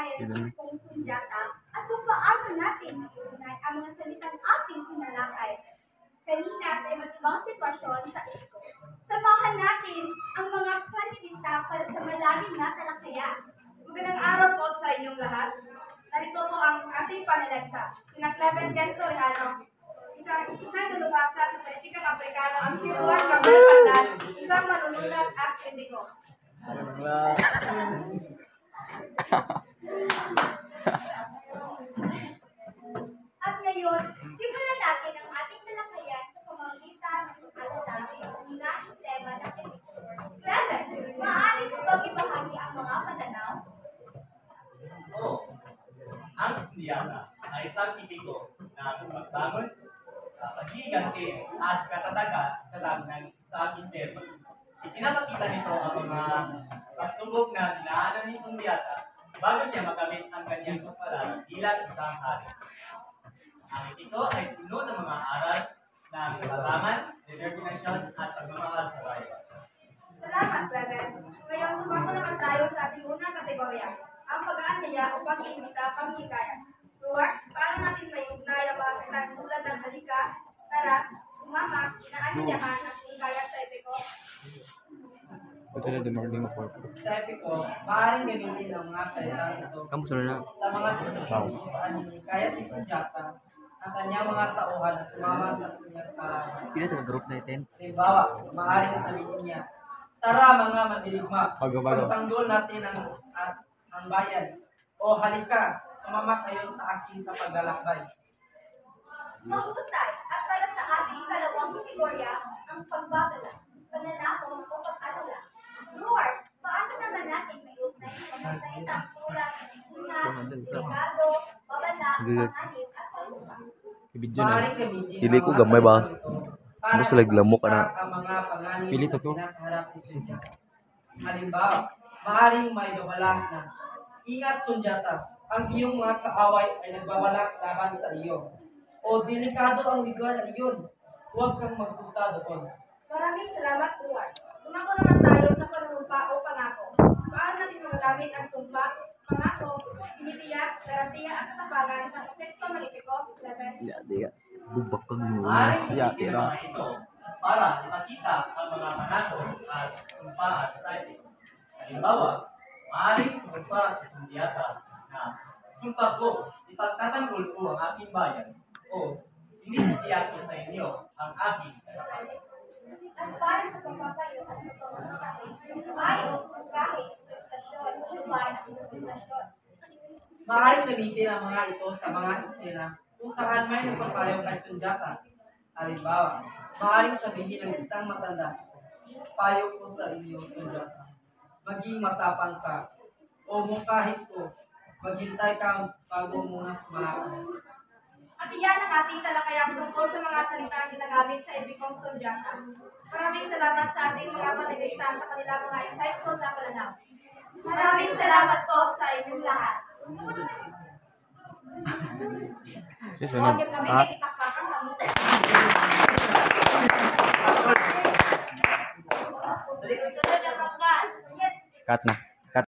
talakayan ng ipong sunjata at kung paano natin maiunay ang mga salitang ating tinalakay kanina sa iba't ibang sitwasyon sa ito. Samahan natin ang mga panilista para sa malalim na talakayan. Magandang araw po sa inyong lahat. Narito po ang ating panelista, sina Cleven Ken Torrejano, isang dalubhasa sa politikang Afrikano, ang si Juan Gabriel Pandan, isang manunulat at kritiko. At ngayon, simulan natin ang ating talakayan sa pamamagitan ng pagkakatabi ng unang tema ng episode. Cleven, maaari mo bang ibahagi ang mga pananaw? Oo. Ang sundiyata ay isang tipiko na pagbangon, paghiganti at katatagan ng isang impero. Ipinapakita nito ang mga pagsubok na dinaanan ni sundiyata bago niya makamit ang kanyang pagpala bilang isang hari. Ang ito ay puno ng mga aral ng kalabangan, determinasyon at pagmamahal sa bayan. Salamat, Cleven. Ngayon, tumako naman tayo sa ating unang kategorya, ang pag-aanyaya o pag-iimita panghikayat. Ruart, paano natin may ugnay ang mga salitang tulad ng halika, tara, sumama, inaanyayahan at hikayat sa epiko? Betul ada morning report. Sa epiko, maaaring gamitin ang mga salitang ito Kamu sudah na? sa mga sitwasyon kung saan kaya ni Sunjata ang kanyang mga tauhan na sumama sa kanyang sarili. Pila sa group natin. Halimbawa, maaaring sabihin niya, tara mga mandirigma, Bago-bago. pagtanggol natin ang bayan. O halika, sumama kayo sa akin sa paglalakbay. Mahusay at para sa ating ikalawang kategorya, ang pagbabala, pananakot o pag-alala. Lord, paano naman natin may ugnay ng mga salitang tulad ng una, ligado, babala, panganib at palusa? Ibidyo na. Maaaring gamitin Dili ang ko mga gamay ba? salitang ito para Ano sila glamok, ipakita ana? ang mga panganib Pili to na to. kinakaharap ni Sunjata. Halimbawa, maaaring may babala na, ingat Sunjata, ang iyong mga kaaway ay nagbabalak laban sa iyo. O delikado ang lugar na iyon, huwag kang magpunta doon. Maraming salamat, Ruart. Tumako naman tayo sa panunumpa o pangako. Paano natin magagamit ang sumpa, pangako, tinitiyak, garantiya at katapangan sa konteksto ng epiko, Cleven? Ya, dia. Bubak kang yun. Maaaring Ya, gamitin tira. ang mga ito para ipakita ang mga manako at sumpaan sa ito. Halimbawa, maaaring sumpa sa sundiyata na sumpa ko, ipagtatanggol ko ang aking bayan o tinitiyak ko sa inyo ang aking katapangan. At para sa pagpapayo at pagpapatay, payo, kahit prestasyon, lubay at prestasyon. Maaaring gamitin ang mga ito sa mga eksena kung saan may nagpapayo kay Sunjata. Halimbawa, maaaring sabihin ng isang matanda, payo ko sa inyo, Sunjata. Maging matapang ka, o mungkahit ko, maghintay ka bago muna sumahan. At iyan ang ating talakayang tungkol sa mga salitang ginagamit sa epikong Sunjata. Maraming salamat sa ating mga panelista sa kanilang mga insightful na pananaw. Maraming salamat po sa inyong lahat. Susunod. Huwag kami Ah, ay ipakpakan sa mga. Dali, Sunod ang pangkat. Cut na.